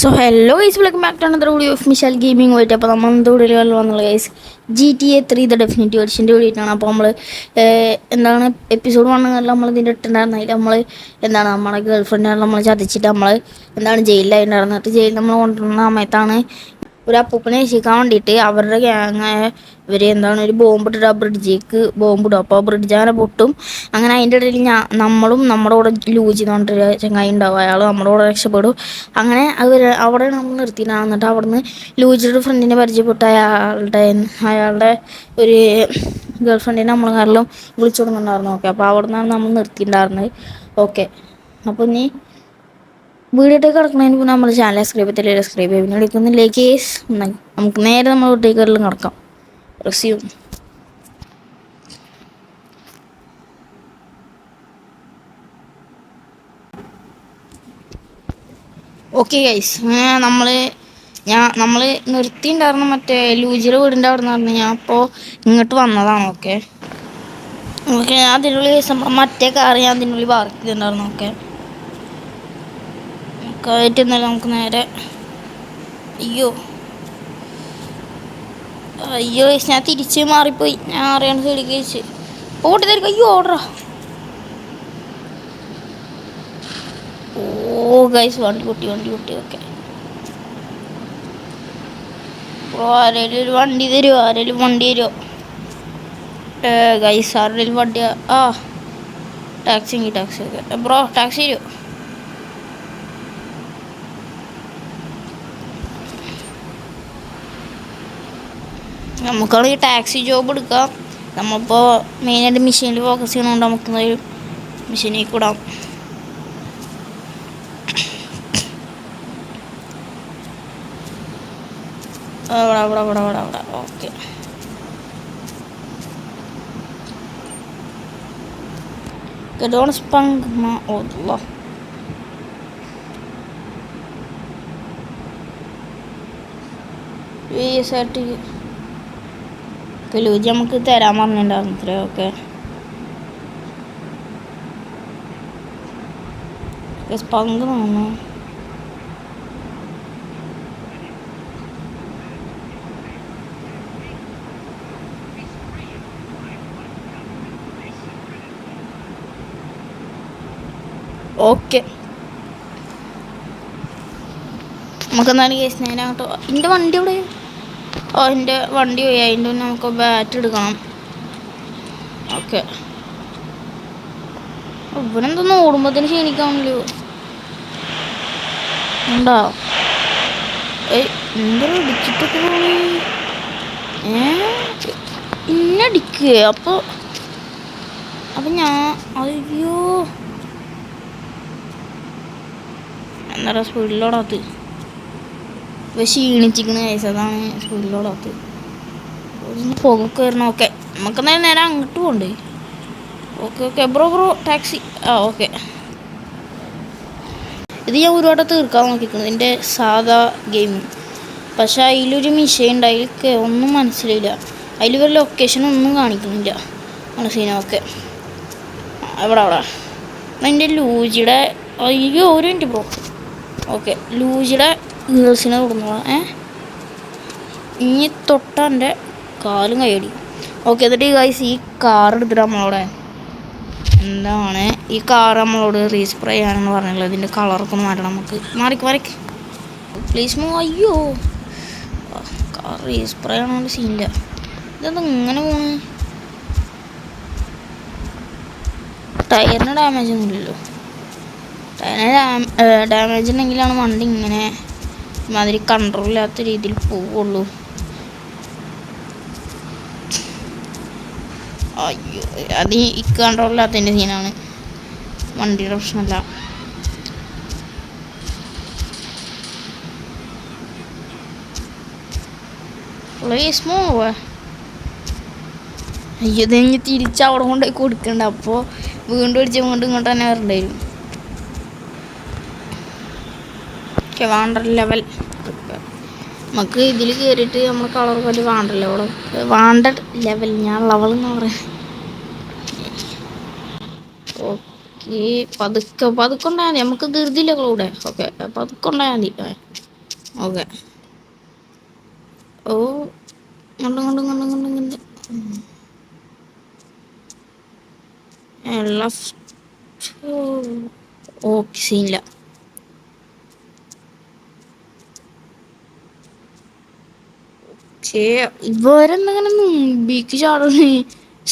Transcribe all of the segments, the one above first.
So hello guys, welcome back to another video of Mishal gaming പോയിട്ട്. അപ്പോൾ നമ്മൾ എന്ത് വീഡിയോ വന്നുള്ള ഗൈസ് GTA 3 ദ ഡെഫിനിറ്റീവ് വെർഷൻ്റെ വേണ്ടിയിട്ടാണ്. അപ്പോൾ നമ്മൾ എന്താണ് എപ്പിസോഡ് 1 നമ്മൾ ഇതിൻ്റെ ഇട്ടുണ്ടായിരുന്ന അതിൽ നമ്മൾ എന്താണ് നമ്മളെ ഗേൾ ഫ്രണ്ടാണ് നമ്മൾ ചതിച്ചിട്ട് നമ്മൾ എന്താണ് ജയിലിലായിട്ടുണ്ടായിരുന്നിട്ട് ജയിലിൽ നമ്മൾ കൊണ്ടുവരുന്ന സമയത്താണ് ഒരു അപ്പൂപ്പനെ രക്ഷിക്കാൻ വേണ്ടിയിട്ട് അവരുടെ ഗ്യാങ്ങായ ഇവർ എന്താണ് ഒരു ബോംബ് ഇട്ടിട്ട് ആ ബ്രിഡ്ജിലേക്ക് ബോംബ് ഇടും. അപ്പോൾ ആ ബ്രിഡ്ജ് അങ്ങനെ പൊട്ടും. അങ്ങനെ അതിൻ്റെ ഇടയിൽ നമ്മളും നമ്മുടെ കൂടെ ലൂജി എന്ന് പറഞ്ഞിട്ടൊരു ചങ്ങായി ഉണ്ടാവും, അയാൾ നമ്മുടെ കൂടെ രക്ഷപ്പെടും. അങ്ങനെ അവിടെ നമ്മൾ നിർത്തിയിട്ടാണ്. എന്നിട്ട് അവിടുന്ന് ലൂജിയുടെ ഫ്രണ്ടിനെ പരിചയപ്പെട്ട അയാളുടെ ഒരു ഗേൾ ഫ്രണ്ടിനെ നമ്മൾ കാറിലും വിളിച്ചു കൊടുക്കുന്നുണ്ടായിരുന്നു. ഓക്കെ, അപ്പോൾ അവിടെ നിന്നാണ് നമ്മൾ നിർത്തിയിട്ടുണ്ടായിരുന്നത്. ഓക്കെ, അപ്പോൾ ഇനി വീഡിയോട്ടേക്ക് കിടക്കുന്നതിന് മുന്നേ നമ്മൾ ചാനൽ സബ്സ്ക്രൈബ് ചെയ്യുന്ന വിളിക്കുന്നില്ലേക്ക് നമുക്ക് നേരെ നമ്മൾ വീട്ടിലേക്കെല്ലാം കിടക്കാം. റെസ്യൂം. ഓക്കെ ഗൈസ്, നമ്മൾ നിർത്തിയിട്ടുണ്ടായിരുന്നു മറ്റേ ലൂജിയുടെ വീടിൻ്റെ അവിടെ നിന്ന് പറഞ്ഞു. ഞാൻ അപ്പോൾ ഇങ്ങോട്ട് വന്നതാണ്. ഓക്കെ ഓക്കെ, ഞാൻ അതിനുള്ളിൽ മറ്റേ കാർ ഞാൻ അതിനുള്ളിൽ പാർക്ക് ചെയ്തിട്ടുണ്ടായിരുന്നു. ഓക്കെ, ആയിട്ടെന്നല്ല നമുക്ക് നേരെ അയ്യോ ഗൈസ്, ഞാൻ തിരിച്ച് മാറിപ്പോയി. ഞാൻ അറിയാണ്ട് സൈഡിൽ കഴിച്ച് ഓട്ടി തരും. അയ്യോ ഓർഡറാ. ഓ ഗൈസ്, വണ്ടി പൊട്ടി. ഓക്കെ ബ്രോ, ആരെങ്കിലും ഒരു വണ്ടി തരുമോ? വണ്ടി തരുമോ ഗൈസ്? ആരുടെയും വണ്ടി ടാക്സി ഓക്കെ ബ്രോ, ടാക്സി തരുമോ? നമുക്കാണെങ്കിൽ ടാക്സി ജോബ് എടുക്കാം. നമ്മളിപ്പോൾ മെയിനായിട്ട് മെഷീനിൽ ഫോക്കസ് ചെയ്യണോണ്ട് നമുക്ക് മെഷീനിൽ കൂടാം. അവിടെ okay. Don't spang ma Allah. Luigi നമുക്ക് തരാൻ പറഞ്ഞിട്ടുണ്ടായിരുന്നു ഇത്ര. ഓക്കെ സ്പങ്ക് തോന്നുന്നു. ഓക്കെ, നമുക്കെന്തായാലും കേസ് നേരെ അങ്ങോട്ടോ. എൻ്റെ വണ്ടി ഇവിടെ എൻ്റെ വണ്ടി പോയി. അതിൻ്റെ മുന്നേ നമുക്ക് ബാറ്റ് എടുക്കണം. ഓക്കെ, ഇവനെന്തൊന്നും ഓടുമ്പോഴത്തേന് ക്ഷീണിക്കാണല്ലോ. ഉണ്ടോ എന്തൊരു ഇടിച്ചിട്ടൊക്കെ പോണി ഇന്നടിക്കുക. അപ്പോൾ ഞാൻ അയ്യോ എന്താ സ്പീഡിലോടാത്ത് ക്ഷീണിച്ചിരിക്കുന്ന കേസ്. അതാണ് സ്പീഡിലോടാത്ത് പുകക്ക് വരണം. ഓക്കെ, നമുക്ക് നേരെ അങ്ങോട്ട് പോകണ്ടേ. Okay bro taxi. ഓക്കെ, ഇത് ഞാൻ ഒരുപാട് തീർക്കാൻ നോക്കിയിരിക്കുന്നത് ഇതിൻ്റെ സാധാ ഗെയിം. പക്ഷേ അതിലൊരു മിഷീൻ ഉണ്ട്, അതിലേക്ക് ഒന്നും മനസ്സിലായില്ല. അതിൽ ഒരു ലൊക്കേഷൻ ഒന്നും കാണിക്കുന്നില്ല. മനസ്സിലായി. ഓക്കെ, അവിടെ എൻ്റെ ലൂജിയുടെ അയ്യോ ഒരു മിനിറ്റ് ബ്രോ. ഓക്കെ, ലൂജിയുടെ ഗേൾസിനെ കൊടുക്കുന്നതാണ്. ഇനി തൊട്ട എൻ്റെ കാലും കൈയടി. ഓക്കെ, എന്നിട്ട് ഈ ഗൈസ് ഈ കാർ എടുത്തിട്ട് നമ്മളോടെ എന്താണ് ഈ കാർ നമ്മളോട് റീസ്പ്രേ ചെയ്യാനെന്ന് പറഞ്ഞുള്ളത്. ഇതിൻ്റെ കളറൊക്കെ ഒന്ന് മാറ്റണം നമുക്ക്. മാറിക്ക് പ്ലീസ് മൂവ്. അയ്യോ കാർ റീസ്പ്രേ ആണോ സീനില്ല. ഇതെന്താ ഇങ്ങനെ പോണ്? ടയറിന് ഡാമേജ് ഒന്നുമില്ലല്ലോ. ടയറിന് ഡാമേജ് ഉണ്ടെങ്കിലാണ് വണ്ടി ഇങ്ങനെ മാതിരി കൺട്രോൾ ഇല്ലാത്ത രീതിയിൽ പോവുള്ളൂ. അയ്യോ, അത് ഈ കൺട്രോൾ ഇല്ലാത്തതിൻ്റെ സീനാണ്, വണ്ടിയുടെ പ്രശ്നമല്ല. അയ്യോ, ഇത് കഴിഞ്ഞ് തിരിച്ച് അവിടെ കൊണ്ടുപോയി കൊടുക്കണ്ട. അപ്പോൾ വീണ്ടും ഇങ്ങോട്ട് തന്നെ വരേണ്ടി വരും. Okay, wander level. നമുക്ക് ഇതിൽ കയറിയിട്ട് നമ്മൾ കളർ പോലെ വാണ്ടഡ് ലെവൽ. ഞാൻ ലെവൽ എന്ന് പറയാം. ഓക്കെ, പതുക്കെ ഉണ്ടായാൽ മതി. നമുക്ക് ധൃതിയില്ല ക്ലൂടെ. ഓക്കെ, പതുക്കെ ഉണ്ടായാൽ മതി. ഓക്കെ. ഓ, കണ്ടു കണ്ടു കണ്ടു കണ്ടു കണ്ടു. ലെഫ്റ്റ്. ഓക്കെ, സീനില്ല. പക്ഷേ ഇവരെന്തെങ്ങനെ മുമ്പിക്ക് ചാടുന്നേ?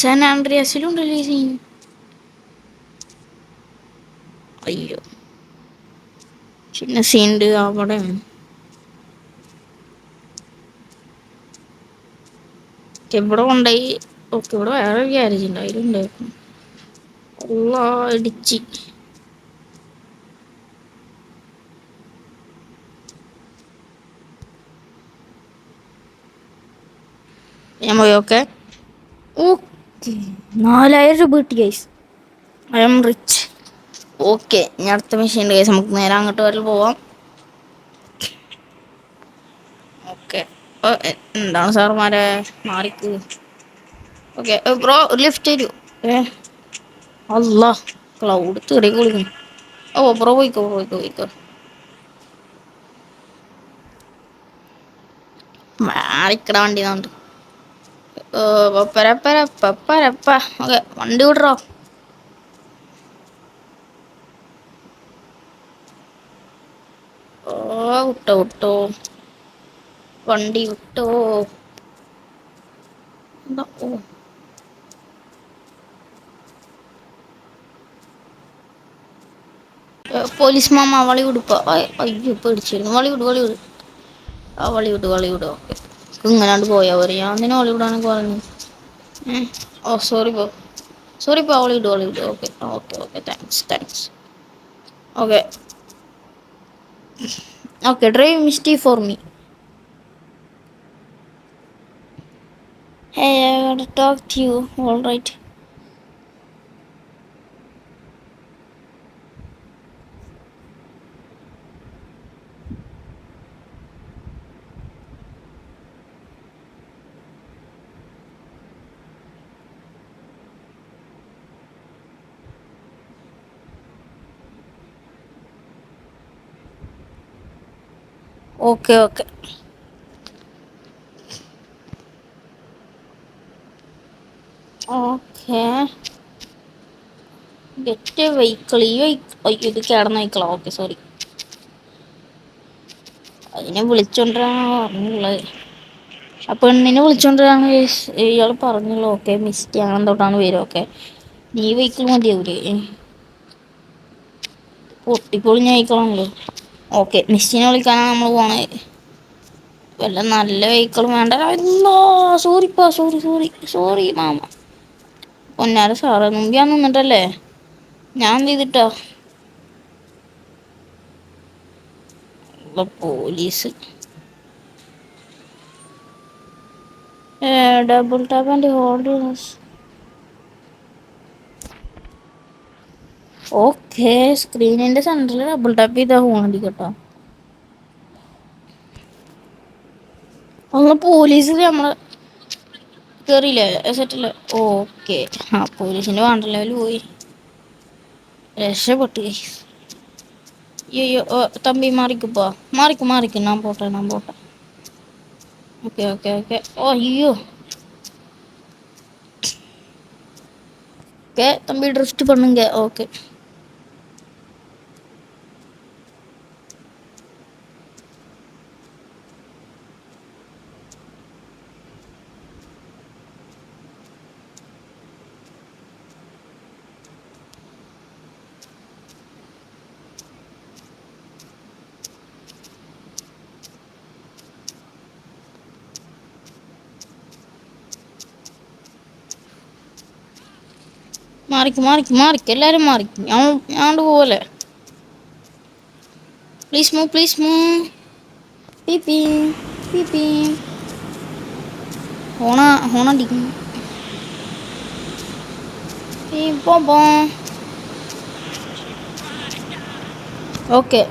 സാൻ ആൻഡ്രിയാസിലുണ്ടല്ലേ ഈ സീൻ. അയ്യോ, പിന്നെ സീനുണ്ട് അവിടെ. ഇവിടെ കൊണ്ടുപോയി. ഓക്കെ, ഇവിടെ വേറെ ഗ്യാരേജ് ഉണ്ട്, അതിലുണ്ടായിരുന്നു. ഉള്ള ഇടിച്ച്. ഞാൻ പോയി. ഓക്കെ ഓക്കെ, 4000 രൂപ കിട്ടി guys. I M rich. Okay, ഞാൻ അടുത്ത മെഷീൻ ഉണ്ട് ഗൈസ്. നമുക്ക് നേരെ അങ്ങോട്ട് വരെ പോവാം. ഓക്കെ. എന്താണ് സാറുമാരെ മാറിക്ക്. ഓക്കെ ബ്രോ, ഒരു ലിഫ്റ്റ് തരൂ. അല്ല, ക്ലൗഡ് തെറി കൊടുക്കുന്നു. ഓ ബ്രോ, പോയിക്കോ പോയിക്കോ പോയിക്കോ. മാറിക്കട വണ്ടി നോണ്ട്. പപ്പരപ്പ. ഓക്കെ, വണ്ടി വിടറോ. ഓ, വിട്ടോ വിട്ടോ, വണ്ടി വിട്ടോ. എന്താ? ഓ, പോലീസ് മാമ വളി വിടുപ്പ. അയ്യോ, പേടിച്ചിരുന്നു. വളി വിട്, വളി വിട്. ആ, വളി വിട്, വളി വിട്. ഓക്കെ, ഇങ്ങനാണ്ട് പോയാ പോരെ. ഞാൻ നിന്നെ വളി വിടാനൊക്കെ പറഞ്ഞു. ഓ, സോറി പോ, സോറി പോ. വളി വിട്, വളി വിട്. Okay okay okay, thanks thanks. Okay okay, drive misty for me. Hey, I want to talk to you. All right. Okay okay. Okay, get vehicle. ഈ അയ്യോ, ഇത് കേടന്ന വെഹിക്കിളാ. Okay, sorry. അതിനെ വിളിച്ചോണ്ടാണ് പറഞ്ഞുള്ളത്. ആ പെണ്ണിനെ വിളിച്ചോണ്ടാണ് ഇയാൾ പറഞ്ഞുള്ളൂ. ഓക്കെ, മിസ്റ്റി അങ്ങനെ തൊട്ടാണ് വരും. ഓക്കെ, നീ വെഹിക്കിൾ മതിയാവൂലേ? പൊട്ടിപ്പൊളിഞ്ഞ വെഹിക്കിളാണല്ലോ. ഓക്കെ, മിസ്റ്റിനെ വിളിക്കാനാണ് നമ്മൾ പോണത്. വല്ല നല്ല വെഹിക്കിളും വേണ്ട. സോറിപ്പാ, സോറി സോറി സോറി മാമ. പൊന്നാര സാറേ, മുമ്പ് ഞാൻ നിന്നിട്ടല്ലേ. ഞാൻ എന്ത് ചെയ്തിട്ടാ? Police. Double tap and hold. Okay, സ്ക്രീനിന്റെ സെന്ററിൽ ഡബിൾ ടാപ്പ് ചെയ്താൽ ഹോൺ കേട്ടോ. ഒന്ന് പോലീസ് നമ്മളെ കേറിയില്ലേ? സെറ്റല്ലേ? ഓക്കെ. ആ, പോലീസിന്റെ വാണ്ടർ ലെവൽ പോയി. രക്ഷപ്പെട്ടു. അയ്യോ, തമ്പി മാറിക്കുപ്പോ. മാറിക്ക്, ഞാൻ പോട്ടെ. Okay okay okay. ഓ അയ്യോ. ഓക്കെ, തമ്പി ഡ്രിഫ്റ്റ് പണ്ണുങ്ക. ഓക്കെ, മാറിക്ക്. എല്ലാരും മാറിക്ക്. ഞാണ്ട് പോലെ. Please move. പീപ്പി പീപ്പി. ഹോണടിക്കും. ഓക്കെ,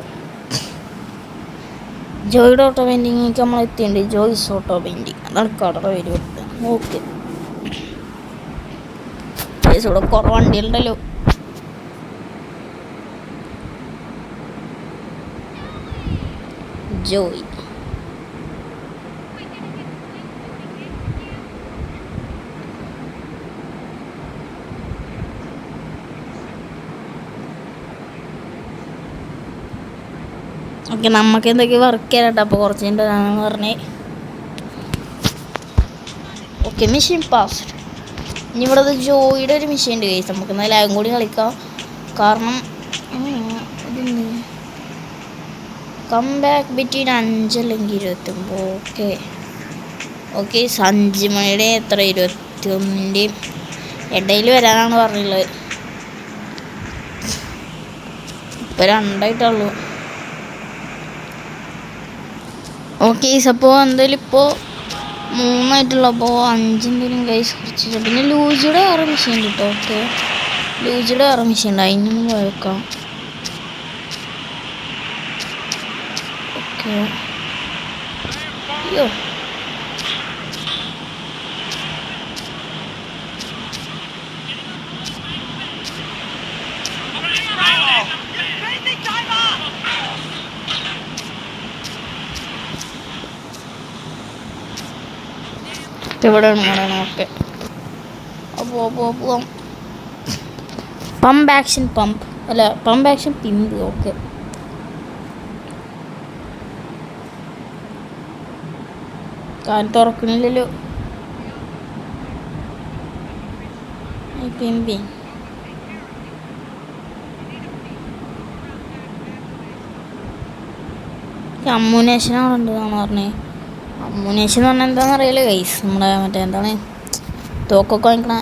ജോയിയുടെ ഓട്ടോ പെയിൻറ്റിങ്ങിലേക്ക് നമ്മൾ എത്തിയിട്ടുണ്ട്. ജോയ്സ് ഓട്ടോ പെയിൻറ്റിങ്, അതാണ് കടയുടെ പേര് കൊടുത്തത്. ഓക്കെ, ഇവിടെ കുറേ വണ്ടികളുണ്ടല്ലോ. ജോയ്. ഓക്കെ, നമുക്ക് എന്തൊക്കെയോ വർക്ക് ചെയ്യാനായിട്ട്. അപ്പോൾ കുറച്ച് കഴിഞ്ഞിട്ടാണെന്ന് പറഞ്ഞേ. Okay, machine pass. ഇനി ഇവിടെ ജോയിയുടെ ഒരു മെഷീൻ ഉണ്ട് കേസ്. നമുക്ക് എന്നാൽ അതും കൂടി കളിക്കാം. കാരണം ഇതെന്ത് കം ബാക്ക് ബിറ്റ്വീൻ 5 അല്ലെങ്കിൽ 29. ഓക്കെ ഓക്കെ, 5 മണിയുടെ എത്ര 21-ൻ്റെയും ഇടയിൽ വരാനാണ് പറഞ്ഞുള്ളത്. ഇപ്പോൾ 2 ഓക്കെ. അപ്പോൾ എന്തായാലും ഇപ്പോൾ 3 അപ്പോൾ 5 എന്തെങ്കിലും കൈസ് കുറച്ച്. പിന്നെ ലൂജിയുടെ വേറെ മെഷീൻ കിട്ടും. ഓക്കെ, ലൂജിയുടെ വേറെ മെഷീൻ ഉണ്ട്, അതിനൊന്ന് പോയേക്കാം. ഓക്കെ, അയ്യോ ഇവിടെയാണ്. ഓക്കെ, അപ്പോൾ പോവാം. പമ്പ് ആക്ഷൻ പമ്പ് അല്ല, പമ്പ് ആക്ഷൻ പിമ്പ്. ഓക്കെ, കാര്യം തുറക്കണില്ലല്ലോ. പിമ്പി അമ്മുനേഷൻ അവിടെ ഉണ്ടെന്നാണ് പറഞ്ഞത്. അമ്മുനേഷൻ എന്ന് പറഞ്ഞാൽ എന്താണെന്ന് അറിയില്ല ഗൈസ്. നമ്മുടെ മറ്റേ എന്താണ് തോക്കൊക്കെ വാങ്ങിക്കണ.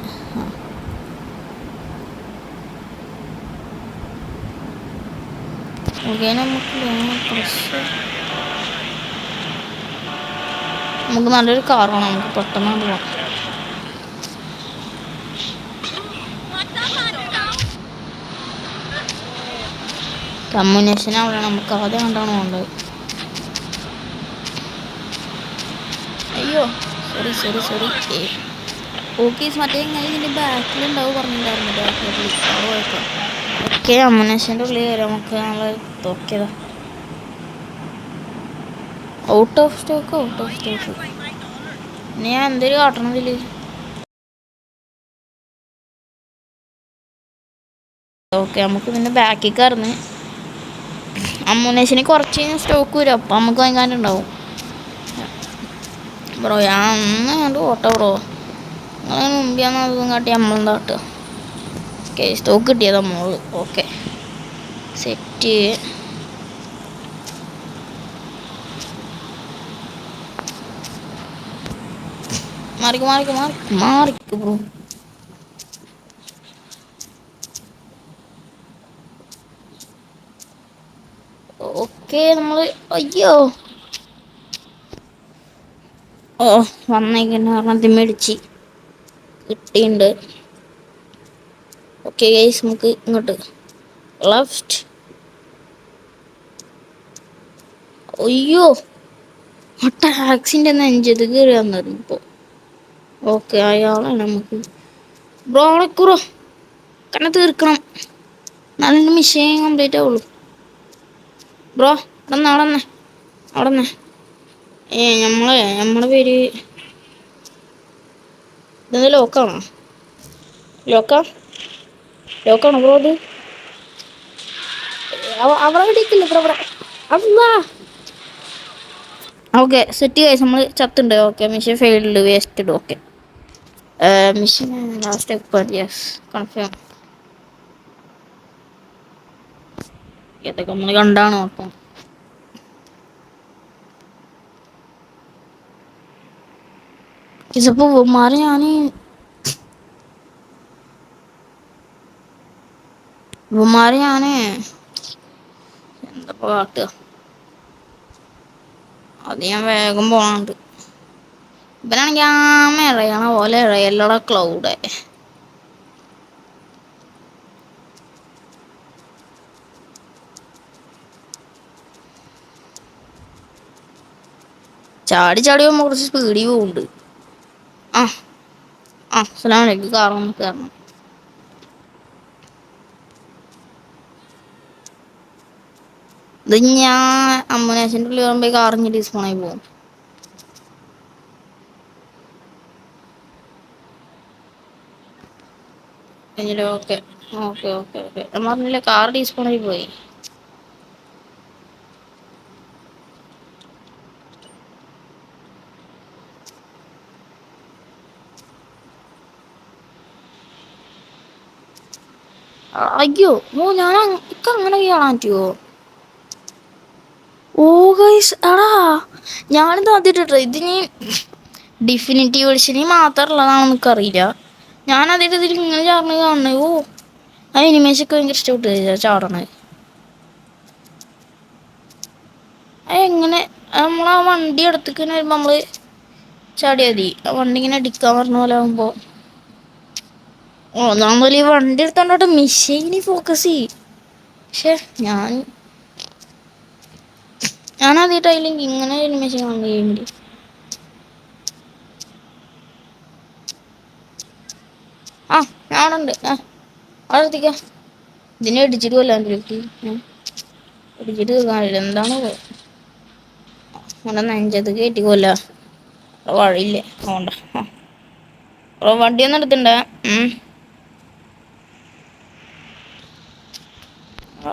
ഓക്കെ, നമുക്ക് നല്ലൊരു കാർ വേണം. നമുക്ക് പെട്ടെന്ന് പോകാം. കമ്മ്യൂണേഷൻ അവിടെ നമുക്ക് ആദ്യം കണ്ടാണ് വേണ്ടത്. അയ്യോ സോറി. ഓക്കെ, മറ്റേ ഇതിൻ്റെ ബാക്കിലുണ്ടാവും പറഞ്ഞിട്ടുണ്ടായിരുന്നു. ബാക്കിൽ കുഴപ്പം. ഓക്കെ, അമ്മുനേഷൻ്റെ ഉള്ളിൽ വരാം. നമുക്ക് നമ്മൾ നോക്കിയതാ. Out of stock. ഇനി ഞാൻ എന്തെങ്കിലും കാട്ടണം ഇതിൽ. ഓക്കെ, നമുക്ക് പിന്നെ ബാക്കിൽ കയറുന്നു. അമ്മുനേഷന് കുറച്ച് സ്റ്റോക്ക് വരും. അപ്പം നമുക്ക് വാങ്ങാനുണ്ടാവും. ബ്രോ ഞാൻ ഒന്ന് കണ്ട് ഓട്ടോ ബ്രോ, നിങ്ങൾ മുമ്പിയാന്ന് അതൊന്നും കാട്ടി നമ്മളെന്താ കാട്ടുക. ഓക്കെ, സ്റ്റോക്ക് കിട്ടിയതാ മോള്. Okay, set. മാറിക്ക് ബ്രോ. ഓക്കെ, നമ്മൾ അയ്യോ വന്നേക്കന്നെ പറഞ്ഞത് മേടിച്ച് കിട്ടിയിട്ടുണ്ട്. ഓക്കെ ഗൈസ്, നമുക്ക് ഇങ്ങോട്ട് ലെഫ്റ്റ്. അയ്യോ, ടാക്സിൻ്റെ നെഞ്ചത് കയറി വന്നിരുന്നു ഇപ്പോൾ. ഓക്കെ, അയാളാണ് നമുക്ക്. ബ്രോ അടക്കുറോ കണ്ണ തീർക്കണം, നല്ല മിഷീൻ കംപ്ലീറ്റ് ആവുള്ളൂ. ബ്രോ അവിടെ നമ്മളെ പേര് ഇതെന്താ ലോക്കാണോ ബ്രോ? ഇത് അവിടെ ഇടിക്കില്ല ബ്രോ, അവിടെ. ഓക്കെ, സെറ്റ് കഴിച്ച് നമ്മൾ ചത്തുണ്ട്. Okay, mission failed, wasted. Okay, mission last expert. Yes, confirm. ഏതൊക്കെ നമ്മൾ കണ്ടാണ് നോക്കാം. ഇതിപ്പോൾ മാറി ഞാൻ എന്താ കാട്ടുക. അത് ഞാൻ വേഗം പോണുണ്ട്. ഇവനാണെങ്കിൽ ഇഴയണ പോലെ ഇഴയല്ലട ക്ലൗഡ്. ചാടി പോകുമ്പോൾ കുറച്ച് സ്പീഡിൽ പോകുന്നുണ്ട്. അസ്സലാമു അലൈക്കും. കാരണം ഇത് ഞാൻ അമ്മുനേഷൻ്റെ ഉള്ളിൽ വരുമ്പോൾ കാറിഞ്ഞ് ഡിസ്പോണായി പോകും. ഓക്കെ ഞാൻ പറഞ്ഞില്ലേ, കാർ ഡിസ്പോണായി പോയി. അയ്യോ ഓ ഞാൻ ഇക്ക് അങ്ങനെ കാണാൻ പറ്റുമോ? ഓ ഗൈസ് എടാ ഞാനിത് ആദ്യമായിട്ടോ ഇതിന് ഡിഫിനിറ്റീവ് എഡിഷന് മാത്രമുള്ളതാണെന്ന് എനിക്കറിയില്ല. ഞാനതിൻ്റെ ഇതിൽ ഇങ്ങനെ ചാടണത് കാണണേ. ഓ ആ എനിമേഷൊക്കെ ഭയങ്കര ഇഷ്ടപ്പെട്ടു ചാടണത്. എങ്ങനെ നമ്മൾ ആ വണ്ടി അടുത്തേക്ക് വരുമ്പോൾ നമ്മൾ ചാടിയാൽ മതി. ആ വണ്ടി ഇങ്ങനെ അടിക്കാൻ പറഞ്ഞ പോലെ ആകുമ്പോൾ നമ്മൾ ഈ വണ്ടി എടുത്തോണ്ടോട്ട് മിഷീനി ഫോക്കസ് ചെയ്യും. പക്ഷെ ഞാനാദ്യമായിട്ടായില്ലെങ്കിൽ ഇങ്ങനെ എനിമേഷൻ കാണാൻ കഴിയുന്നുണ്ട്. ആ ഞാനുണ്ട്. അവിടെ എത്തിക്കാം. ഇതിനെ ഇടിച്ചിട്ട് കൊല്ലാണ്ടിരിക്കും. ഇടിച്ചിട്ട് കാണില്ല എന്താണ് അവിടെ നെഞ്ചത്ത് കയറ്റി കൊല്ല വഴിയില്ലേ അതുകൊണ്ട. വണ്ടിയൊന്നും എടുത്തിണ്ട. ആ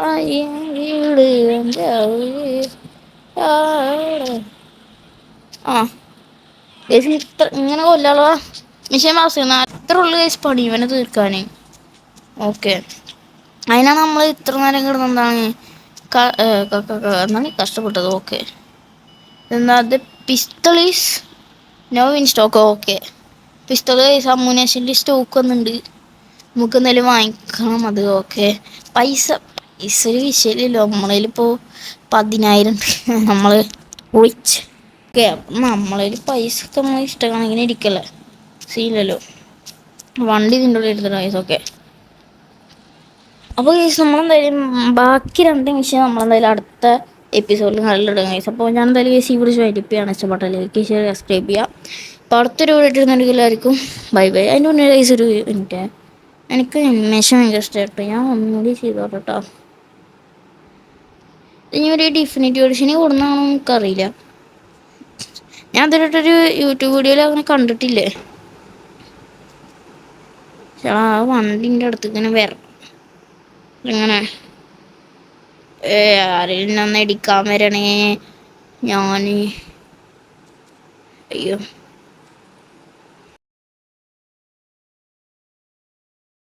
ഇത്ര ഇങ്ങനെ കൊല്ലാളോ മിഷൻ മാസം അത്ര ഉള്ളു കേസ് പണി ഇവനെ തീർക്കാൻ. ഓക്കെ അതിനാണ് നമ്മൾ ഇത്ര നേരം കിടന്ന് എന്താണ് കഷ്ടപ്പെട്ടത്. ഓക്കെ എന്താ അത് pistols no in stock. Okay pistol അമ്മുനേഷൻ്റെ സ്റ്റോക്ക് വന്നിട്ടുണ്ട്. നമുക്ക് എന്തായാലും വാങ്ങിക്കണം അത്. ഓക്കെ പൈസ ഒരു വിഷയമില്ലല്ലോ. നമ്മളതിലിപ്പോൾ 10,000 നമ്മൾ ഒഴിച്ച്. ഓക്കെ അപ്പം നമ്മളതിൽ പൈസ ഒക്കെ നമ്മൾ ഇഷ്ടമാണ് ഇങ്ങനെ ഇരിക്കല്ലേ സീനല്ലോ. വണ്ടി ഇതിൻ്റെ ഉള്ളിൽ എടുത്തിട്ട് പൈസ. ഓക്കെ അപ്പോൾ കേസ് നമ്മളെന്തായാലും ബാക്കി 2 മിഷൻ നമ്മളെന്തായാലും അടുത്ത എപ്പിസോഡിൽ നല്ലിടും കേസ്. അപ്പോൾ ഞാൻ എന്തായാലും കേസ് ഈ വിളിച്ച് വൈകിപ്പിയാണ്. ഇഷ്ടപ്പെട്ടല്ലേക്ക് ഷെയർ സബ്സ്ക്രൈബ് ചെയ്യുക. അപ്പോൾ അടുത്തൊരു വീഡിയോ ഇട്ടിരുന്നുണ്ടെങ്കിൽ എല്ലാവർക്കും ബൈ ബൈ. അതിൻ്റെ മുന്നേ കേസ് ഒരു മിനിറ്റ് എനിക്ക് അനിമേഷൻ ഭയങ്കര ഇഷ്ടമായിട്ട് ഞാൻ ഒന്നുകൂടി ചെയ്തോട്ടെ കേട്ടോ. ഇനി ഒരു ഡിഫിനിറ്റീവ് എഡിഷന് കൊടുന്നാണോ എനിക്കറിയില്ല. ഞാൻ ഇതിലിട്ടൊരു യൂട്യൂബ് വീഡിയോയിൽ അങ്ങനെ കണ്ടിട്ടില്ലേ. ആ വണ്ടിൻ്റെ അടുത്ത് ഇങ്ങനെ വരണം ഇങ്ങനെ ആരെങ്കിലും ഒന്ന് ഇടിക്കാൻ വരണേ. ഞാൻ അയ്യോ